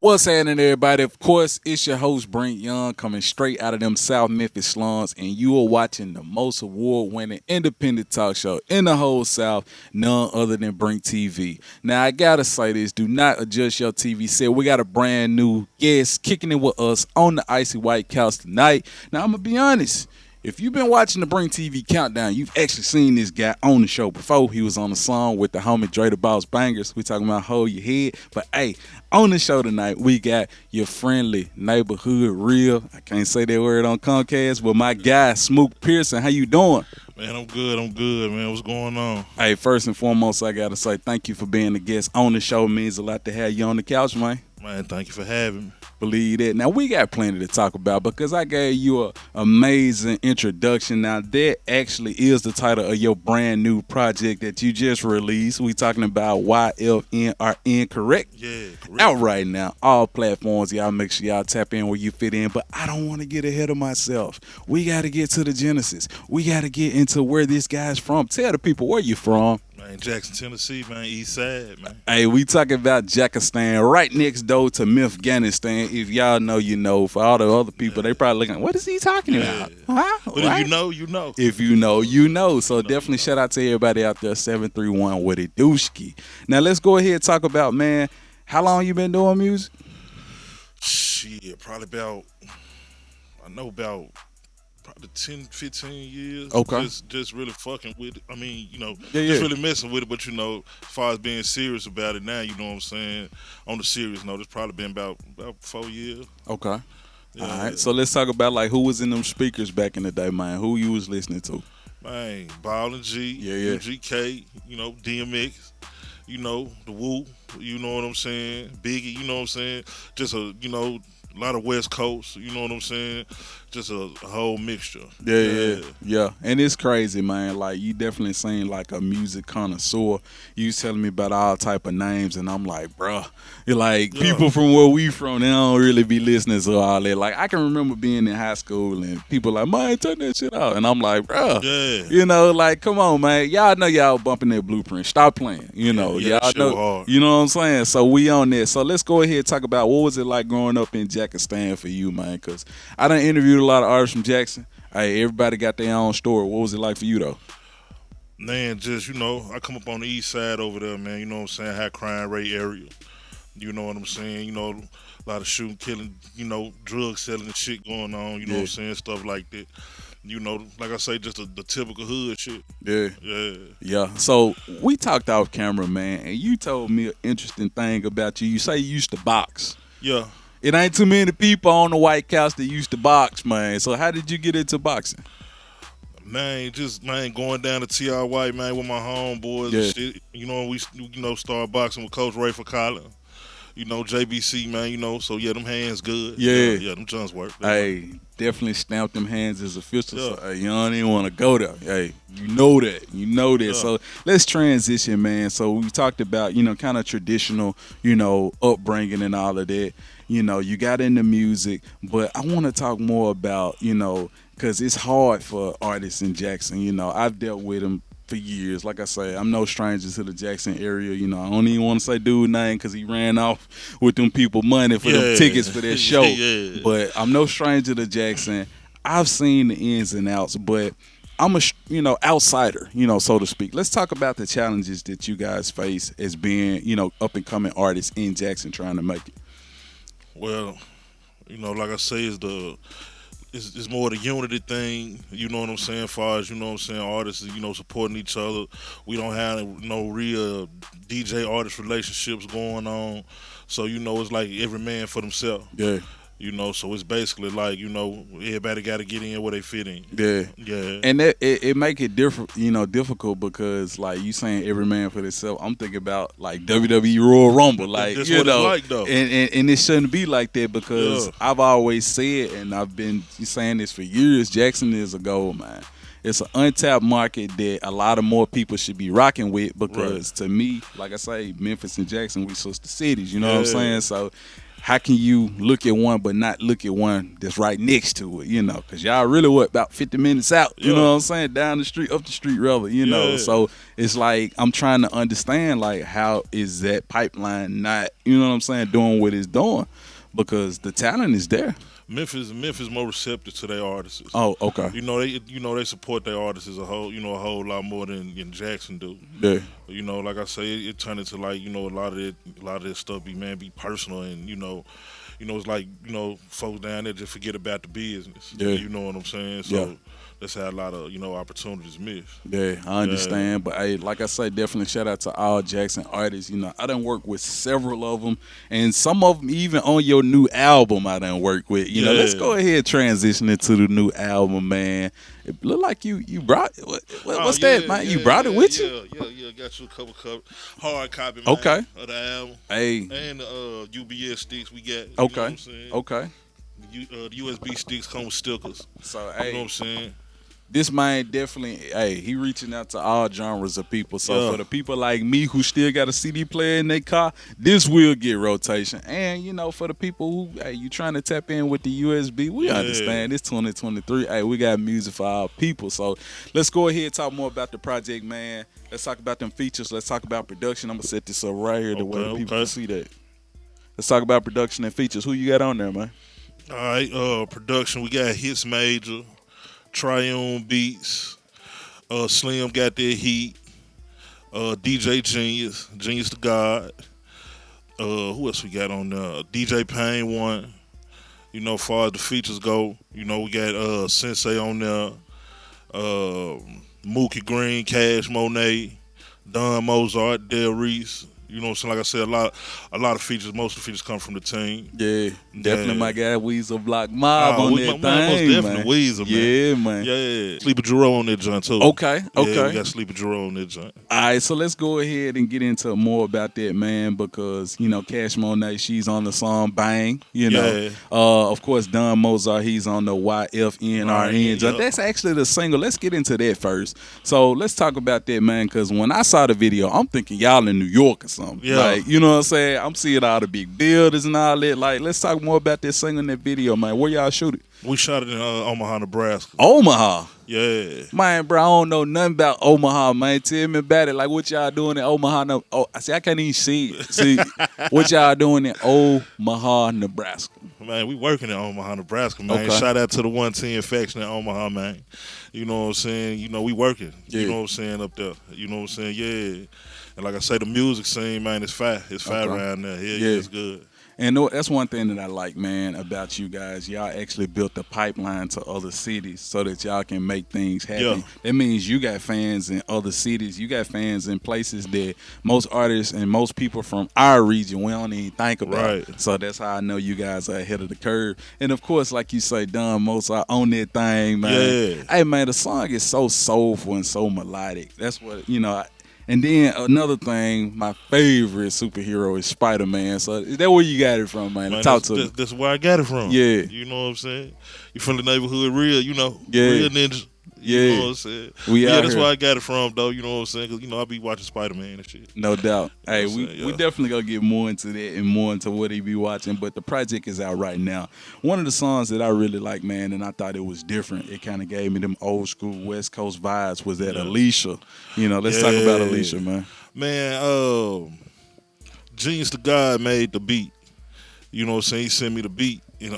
What's happening, everybody? Of course, it's your host, Brink coming straight out of them South Memphis slums, and you are watching the most award-winning independent talk show in the whole South, none other than BrinkTV. Now, I gotta say this, do not adjust your TV set. We got a brand new guest kicking it with us on the icy white couch tonight. Now, I'm gonna be honest. If you've been watching the BrinkTV Countdown, you've actually seen this guy on the show before. He was on the song with the homie Dre the Boss Bangers. We talking about Hold Your Head. But hey, on the show tonight, we got your friendly neighborhood real. I can't say that word on Comcast, but my guy, Smook Pearson. How you doing? Man, I'm good, man. What's going on? Hey, first and foremost, I gotta say thank you for being a guest on the show. It means a lot to have you on the couch, man. Man, thank you for having me. Believe that. Now, we got plenty to talk about because I gave you an amazing introduction. Now, that actually is the title of your brand new project that you just released. We talking about Y.F.N.R.N, correct? Yeah, correct. Out right now, all platforms. Y'all make sure y'all tap in where you fit in. But I don't want to get ahead of myself. We got to get to the genesis. We got to get into where this guy's from. Tell the people where you from. Man, Jackson, Tennessee, man, East Side, man. Hey, we talking about Jackistan, right next door to Afghanistan. If y'all know, you know. For all the other people, they probably looking, what is he talking about? Huh? But if you know, you know. If you know, you know. So definitely shout out to everybody out there, 731 with it, Dooski. Now, let's go ahead and talk about, man, how long you been doing music? Shit, probably about 10, 15 years. Okay. Just really fucking with it. I mean, just Yeah. really messing with it. But, as far as being serious about it now, you know what I'm saying? On the serious note, it's probably been about 4 years. Okay. Yeah. All right. So let's talk about, like, who was in them speakers back in the day, man? Who you was listening to? Man, Ball and G, Yeah. UGK, DMX, the Woo, you know what I'm saying? Biggie, you know what I'm saying? Just a lot of West Coast, you know what I'm saying? Just a whole mixture. Yeah. And it's crazy, man. Like, you definitely seem like a music connoisseur. You was telling me about all type of names, and I'm like, bruh, you're like, people from where we from, they don't really be listening to all that. Like, I can remember being in high school, and people like, man, turn that shit out. And I'm like, bruh, like, come on, man. Y'all know y'all bumping that Blueprint. Stop playing, y'all know. Hard. You know what I'm saying? So we on there. So let's go ahead and talk about what was it like growing up in Jackistan for you, man? Because I done interviewed a lot of artists from Jackson. Hey, everybody got their own story. What was it like for you, though? Man, just, I come up on the east side over there, man, you know what I'm saying, high crime rate area. You know what I'm saying? A lot of shooting, killing, drug selling and shit going on, you know what I'm saying, stuff like that. Like I say, just the typical hood shit. Yeah. So we talked off camera, man, and you told me an interesting thing about you. You say you used to box. Yeah. It ain't too many people on the White Couch that used to box, man. So how did you get into boxing? Man, going down to TR White, man, with my homeboys and shit. We started boxing with Coach Ray for Collins. JBC, man, so yeah, them hands good. Yeah, them guns work. Hey, definitely stamped them hands as official. So, hey, you don't even want to go there. Hey, you know that. Yeah. So let's transition, man. So we talked about, kind of traditional, upbringing and all of that. You got into music, but I want to talk more about, because it's hard for artists in Jackson. I've dealt with them for years. Like I say, I'm no stranger to the Jackson area. I don't even want to say dude's name because he ran off with them people money for them tickets for that show. But I'm no stranger to Jackson. I've seen the ins and outs, but I'm a outsider, so to speak. Let's talk about the challenges that you guys face as being, up and coming artists in Jackson trying to make it. Well, like I say, it's more the unity thing, you know what I'm saying, as far as, artists, supporting each other. We don't have no real DJ artist relationships going on. So, it's like every man for themselves. Yeah. So it's basically like, everybody got to get in where they fit in. Yeah. And it make it difficult because, like, you saying every man for themselves. I'm thinking about, like, WWE Royal Rumble. Like, that's what it's like, though. And it shouldn't be like that because I've always said, and I've been saying this for years, Jackson is a gold mine. It's an untapped market that a lot of more people should be rocking with because to me, like I say, Memphis and Jackson, we sister cities, you know what I'm saying? So how can you look at one but not look at one that's right next to it, you know? Because y'all really, about 50 minutes out, you know what I'm saying? Down the street, up the street, rather, you know? So it's like I'm trying to understand, like, how is that pipeline not, you know what I'm saying, doing what it's doing? Because the talent is there. Memphis more receptive to their artists. Oh, okay. They support their artists as a whole, a whole lot more than Jackson do. Yeah. Like I say, it turned into like, a lot of that stuff be personal, and it's like, folks down there just forget about the business. Yeah. You know what I'm saying? So that's how a lot of, opportunities miss. Yeah, I understand. But hey, like I say, definitely shout out to all Jackson artists. I done work with several of them, and some of them even on your new album I done work with. Let's go ahead and transition into the new album, man. It look like you brought what's that, man? You brought it with you? Yeah. Got you a couple hard copy, man, okay, of the album. Hey, and the UBS sticks we got. Okay, know what I'm saying? Okay. The USB sticks come with stickers. So you know what I'm saying? This man definitely, he reaching out to all genres of people. So for the people like me who still got a CD player in their car, this will get rotation. And, for the people who, you trying to tap in with the USB, we understand. It's 2023. Hey, we got music for our people. So let's go ahead and talk more about the project, man. Let's talk about them features. Let's talk about production. I'm going to set this up right here the way people can see that. Let's talk about production and features. Who you got on there, man? All right, production, we got Hits Major, Triumph Beats, Slim got that heat, DJ Genius the God. Who else we got on there? DJ Payne one. As far as the features go, we got Sensei on there, Mookie Green, Cash Monet, Don Mozart, Del Reese. Like I said, a lot of features. Most of the features come from the team. Yeah, definitely my guy Weasel Block Mob on that thing, most definitely Weasel, man. Yeah, man. Yeah. Sleepy Jerome on that joint too. Okay. Yeah, we got Sleepy Jerome on that joint. All right, so let's go ahead and get into more about that, man, because Cash Monet, she's on the song Bang. Of course, Don Mozart, he's on the Y.F.N.R.N. joint. That's actually the single. Let's get into that first. So let's talk about that, man, because when I saw the video, I'm thinking y'all in New York or something. Yeah. Like, you know what I'm saying? I'm seeing all the big buildings and all that. Like, let's talk more about this single in that video, man. Where y'all shoot it? We shot it in Omaha, Nebraska. Omaha? Yeah. Man, bro, I don't know nothing about Omaha, man. Tell me about it. Like, what y'all doing in Omaha? I can't even see it. See, what y'all doing in Omaha, Nebraska? Man, we working in Omaha, Nebraska, man. Okay. Shout out to the 110 faction in Omaha, man. You know what I'm saying? We working. Yeah. You know what I'm saying, up there. You know what I'm saying? Yeah. And like I say, the music scene, man, it's fire. It's fire around there. Yeah, it's good. And that's one thing that I like, man, about you guys. Y'all actually built a pipeline to other cities so that y'all can make things happen. Yeah. That means you got fans in other cities. You got fans in places that most artists and most people from our region, we don't even think about. Right. So that's how I know you guys are ahead of the curve. And, of course, like you say, Don Mozart on that thing, man. Yeah. Hey, man, the song is so soulful and so melodic. That's what, and then another thing, my favorite superhero is Spider-Man. So is that where you got it from, man? Talk to me. That's where I got it from. Yeah. You know what I'm saying? You from the neighborhood, real, Yeah. real ninja. Yeah. You know what I'm saying? That's where I got it from, though. You know what I'm saying? Because, I be watching Spider-Man and shit. No doubt. Hey, we we definitely going to get more into that and more into what he be watching. But the project is out right now. One of the songs that I really like, man, and I thought it was different. It kind of gave me them old school West Coast vibes was that Alicia. Let's talk about Alicia, man. Man, Genius the God made the beat. You know what I'm saying? He sent me the beat. And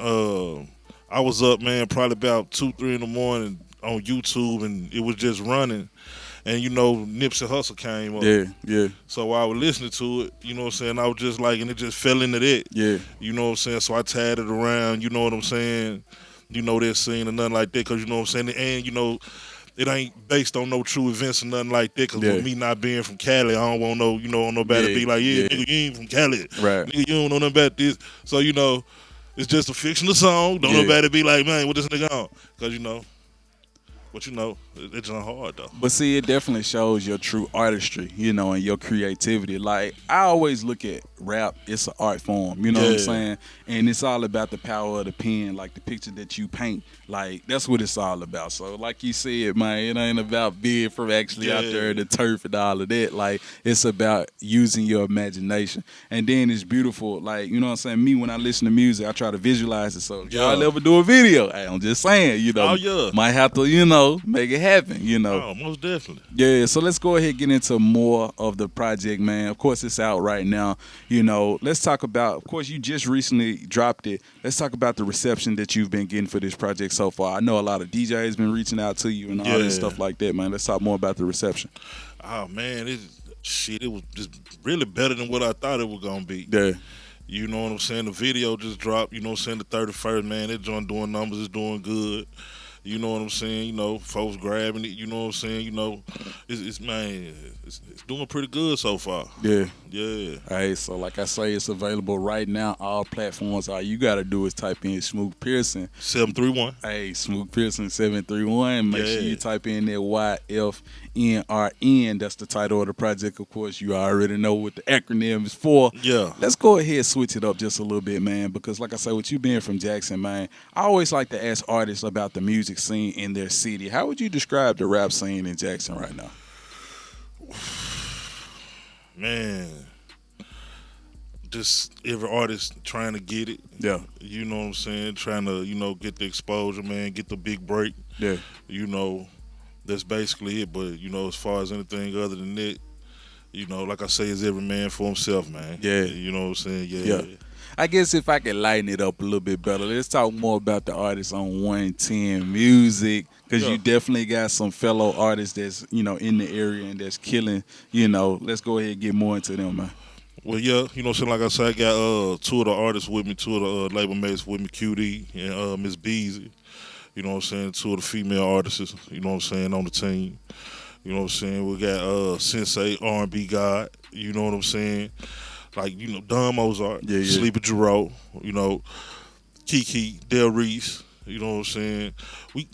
I was up, man, probably about 2, 3 in the morning on YouTube, and it was just running. And, Nipsey Hussle came up. Yeah. So while I was listening to it, you know what I'm saying, I was just like, and it just fell into that. Yeah. You know what I'm saying? So I tied it around, you know what I'm saying? That scene or nothing like that, because, you know what I'm saying? And, it ain't based on no true events or nothing like that, because with me not being from Cali, I don't want nobody to be like, nigga, you ain't from Cali. Right. Nigga, you don't know nothing about this. So, it's just a fictional song. Don't nobody be like, man, what this nigga on? Because, But you know, it's not hard though. But see, it definitely shows your true artistry, you know, and your creativity. Like, I always look at rap, it's an art form, you know what I'm Yeah. saying? And it's all about the power of the pen, like the picture that you paint. Like, that's what it's all about. So, like you said, man, it ain't about being from actually out there in the turf and all of that. Like, it's about using your imagination. And then it's beautiful. Like, you know what I'm saying? Me, when I listen to music, I try to visualize it. So, if y'all Yeah. ever do a video, hey, I'm just saying, you know, Oh, yeah. might have to, you know, make it happen, you know. Oh, most definitely. Yeah, so let's go ahead and get into more of the project, man. Of course, it's out right now. You know, let's talk about, of course, you just recently dropped it. Let's talk about the reception that you've been getting for this project so far. I know a lot of DJs been reaching out to you and all this Yeah. stuff like that, man. Let's talk more about the reception. Oh man, it was just really better than what I thought it was gonna be. Yeah, You know what I'm saying? The video just dropped, you know what I'm saying, the 31st, man, that joint doing numbers, is doing good. You know what I'm saying? You know, folks grabbing it, you know what I'm saying? You know, it's doing pretty good so far. yeah. Yeah. Hey, so like I say, it's available right now. All platforms. All you got to do is type in Smook Pearson. 731. Hey, Smook Pearson 731. Make sure Yeah. you type in that Y.F.N.R.N. That's the title of the project. Of course, you already know what the acronym is for. Yeah. Let's go ahead and switch it up just a little bit, man, because like I say, with you being from Jackson, man, I always like to ask artists about the music scene in their city. How would you describe the rap scene in Jackson right now? Man. Just every artist trying to get it. Yeah, You know what I'm saying? Trying to, you know, get the exposure, man, get the big break. yeah, You know, that's basically it. But, you know, as far as anything other than that, you know, like I say, it's every man for himself, man. Yeah. You know what I'm saying? yeah. I guess if I could lighten it up a little bit better, let's talk more about the artists on 110 Music, because Yeah. you definitely got some fellow artists that's, you know, in the area and that's killing, you know. Let's go ahead and get more into them, man. Well, yeah, you know what I'm saying? Like I said, I got two of the artists with me, two of the label mates with me, QD and Miss Beezy. You know what I'm saying? Two of the female artists, you know what I'm saying, on the team. You know what I'm saying? We got Sensei, R&B God, you know what I'm saying? Like, you know, Don Mozart, Yeah, yeah. Sleepy Jerome, you know, Kiki, Del Reese, you know what I'm saying? We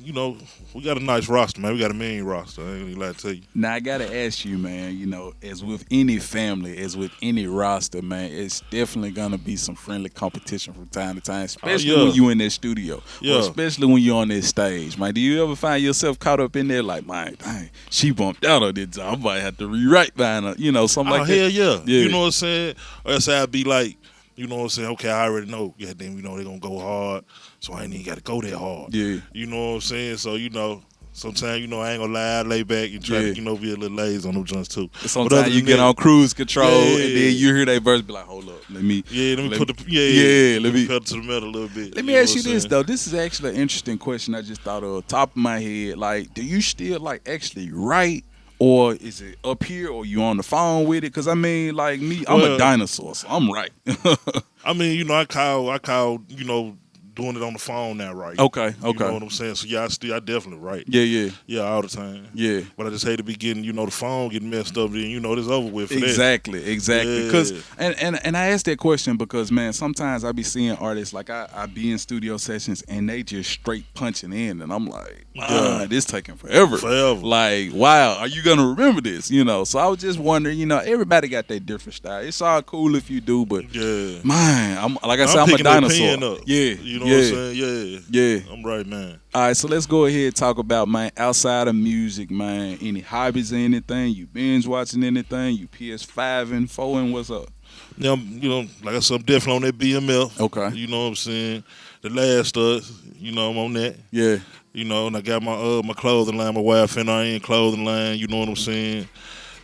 got a nice roster, man. We got a mean roster. I ain't gonna lie to tell you. Now, I got to ask you, man, you know, as with any family, as with any roster, man, it's definitely going to be some friendly competition from time to time, especially yeah. when you in that studio, or Yeah. especially when you're on that stage, man. Do you ever find yourself caught up in there like, man, dang, she bumped out on this job, I might have to rewrite behind her, you know, something like that? Hell yeah. Yeah. You know what I'm saying? Or else I'd be like, you know what I'm saying? Okay, I already know. Yeah, then you know they're gonna go hard, so I ain't even gotta go that hard. Yeah. You know what I'm saying? So, you know, sometimes, you know, I ain't gonna lie, I lay back and try Yeah. to, you know, be a little lazy on them joints too. But Sometimes other you than get that, on cruise control, Yeah. and then you hear that verse, be like, hold up, let me let me put the let me pedal to the metal a little bit. Let me ask you this though. This is actually an interesting question I just thought of top of my head. Like, do you still like actually write, or is it up here, or you on the phone with it? Because I mean, like me, I'm a Well- dinosaur, so I'm right. I mean, you know, I call, you know, doing it on the phone now, right? Okay, You okay. know what I'm saying? So yeah, I definitely write. Yeah, Yeah, all the time. yeah. But I just hate to be getting, you know, the phone getting messed up, then you know it's over with for that. Exactly. Yeah. Because and I asked that question because, man, sometimes I be seeing artists like I be in studio sessions and they just straight punching in, and I'm like, Yeah. this taking forever. Forever. Like, wow, are you gonna remember this? You know. So I was just wondering, you know, everybody got their different style. It's all cool if you do, but Yeah. man, I'm like I said, I'm a picking that dinosaur. pen up. Yeah, You know yeah, what I'm saying? Yeah. yeah. I'm right, man. All right, so let's go ahead and talk about, man, outside of music, man. Any hobbies or anything? You binge watching anything? You PS5 and 4 and what's up? Yeah, you know, like I said, I'm definitely on that BMF. Okay. You know what I'm saying? The last us, you know, I'm on that. Yeah. You know, and I got my clothing line, my Y.F.N.R.N clothing line, you know what I'm saying?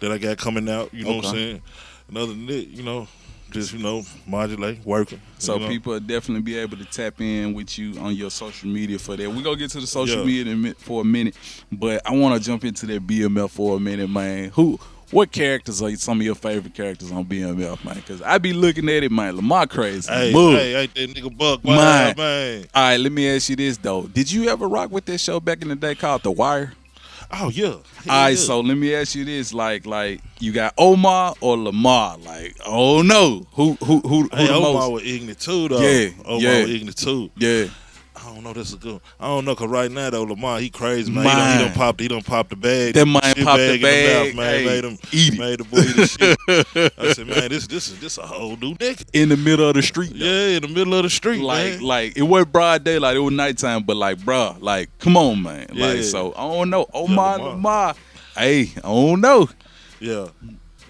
That I got coming out, you know what I'm Okay. saying? And other than that, you know, just, you know, modulate, working. So you know? people will definitely be able to tap in with you on your social media for that. We're going to get to the social Yeah. media in a for a minute, but I want to jump into that BMF for a minute, man. What characters are some of your favorite characters on BMF, man? Because I be looking at it, man. Lamar crazy. Hey, Move. ain't that nigga Buck, Man. man. All right, let me ask you this, though. Did you ever rock with that show back in the day called The Wire? Oh, yeah. All right, yeah. so let me ask you this: like you got Omar or Lamar? Like, oh no, who Hey, the Omar most? was ignorant too, though. Yeah, Omar yeah. was ignorant too. Yeah, I don't know. That's a good one. I don't know, cause right now though, Lamar, he crazy, man. He done popped the bag. That man shit popped the bag in the bag. mouth, man. Hey, eat it. Made the boy eat the shit. I said, man, this a whole new nigga. In the middle of the street, though. Yeah, in the middle of the street, man. Like it wasn't broad daylight, it was nighttime, but like, bruh, like, come on, man. Yeah. Like, so I don't know. Omar, Lamar. Lamar. Hey, I don't know. Yeah,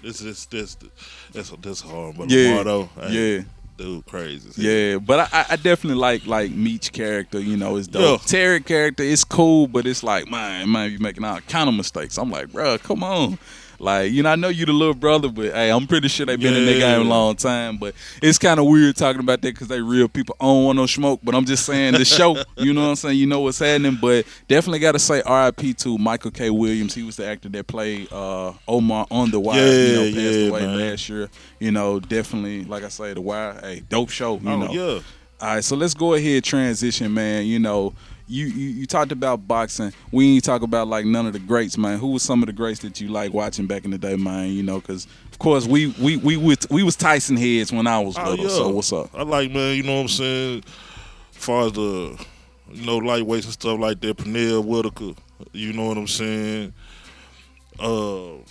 that's hard, but Yeah, Lamar though, hey, yeah. dude, crazy. as hell. Yeah, but I definitely like Meech's character. You know, it's dope. Yeah. Terry character is cool, but it's like, man, you making all kind of mistakes. I'm like, bro, come on. Like, you know, I know you the little brother, but hey, I'm pretty sure they been in the game a long time. But it's kind of weird talking about that because they real people. I don't want no smoke, but I'm just saying the show. You know what I'm saying? You know what's happening. But definitely got to say R.I.P. to Michael K. Williams. He was the actor that played Omar on The Wire. Passed away last year. You know, definitely, like I say, The Wire. Hey, dope show. You know. Yeah. All right, so let's go ahead transition, man. You know, you talked about boxing. We ain't talk about like none of the greats, man. Who was some of the greats that you like watching back in the day, man? You know, because of course we was Tyson heads when I was little. So what's up? I like, man. You know what I'm saying? As far as the lightweights and stuff like that, Pernell Whitaker. You know what I'm saying? Who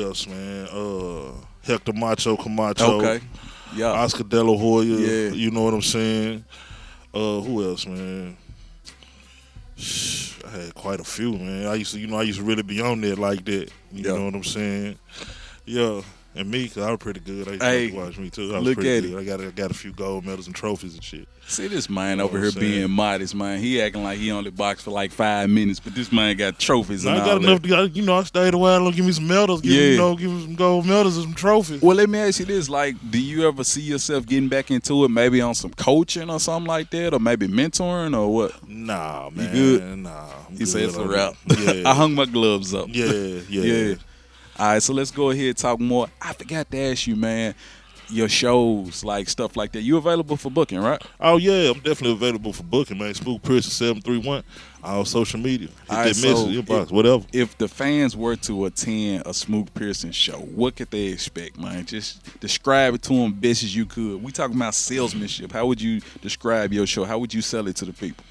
else, man? Hector Macho Camacho. Okay. Yeah. Oscar De La Hoya. Yeah. You know what I'm saying? Who else, man? I had quite a few, man. I used to really be on there like that. You know what I'm saying? Yeah. And me, cause I was pretty good. I used to watch me too. I was pretty good. I got a few gold medals and trophies and shit. See this man over here being modest, man. He acting like he only boxed for like 5 minutes, but this man got trophies and all got enough. I stayed a while. Give me some medals. Give me some gold medals and some trophies. Well, let me ask you this: like, do you ever see yourself getting back into it? Maybe on some coaching or something like that, or maybe mentoring or what? Nah, man. You good? Nah. He said it's a wrap. Yeah. I hung my gloves up. Yeah. All right, so let's go ahead and talk more. I forgot to ask you, man, your shows, like stuff like that. You available for booking, right? Oh, yeah, I'm definitely available for booking, man. Smook Pearson 731, all social media. Hit All right, that message, inbox, whatever. If the fans were to attend a Smook Pearson show, what could they expect, man? Just describe it to them best as you could. We talking about salesmanship. How would you describe your show? How would you sell it to the people?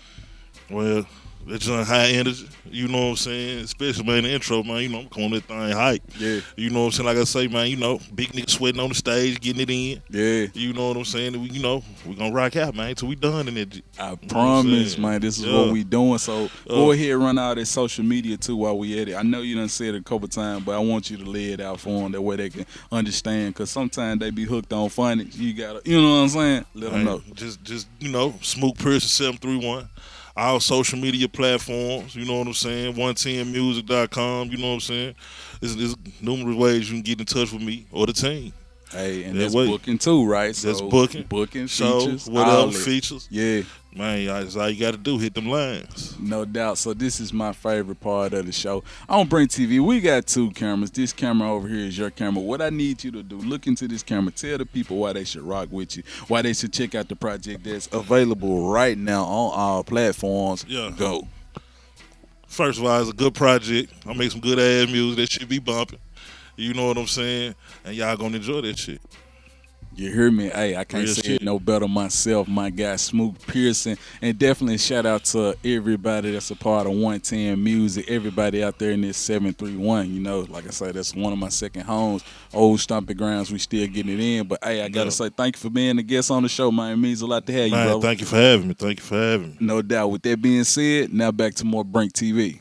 Well, it's on high energy, you know what I'm saying? Especially, man, the intro, man, I'm coming that thing hype. Yeah. You know what I'm saying? Like I say, man, big nigga sweating on the stage, getting it in. Yeah. You know what I'm saying? We're going to rock out, man, till we done in it. I promise, man, this is what we doing. So go ahead and run out that social media, too, while we at it. I know you done said it a couple times, but I want you to lay it out for them that way they can understand, because sometimes they be hooked on phonics. You got to, you know what I'm saying? Let them know. Just Smook Pearson 731. All social media platforms, you know what I'm saying? 110music.com, you know what I'm saying? There's numerous ways you can get in touch with me or the team. Hey, and that's booking too, right? That's booking, shows, features, whatever features. Yeah. Man, that's all you got to do, hit them lines. No doubt. So this is my favorite part of the show. On BrinkTV, we got 2 cameras. This camera over here is your camera. What I need you to do, look into this camera. Tell the people why they should rock with you, why they should check out the project that's available right now on all platforms. Yeah. Go. First of all, it's a good project. I make some good ass music that should be bumping. You know what I'm saying? And y'all gonna enjoy that shit. You hear me? Hey, I can't say it no better myself, my guy Smook Pearson. And definitely shout out to everybody that's a part of 110 Music, everybody out there in this 731. Like I say, that's one of my second homes, old stomping grounds. We still getting it in. But hey, I gotta say thank you for being a guest on the show, man. It means a lot to have you, brother. Thank you for having me. No doubt. With that being said, now back to more BrinkTV.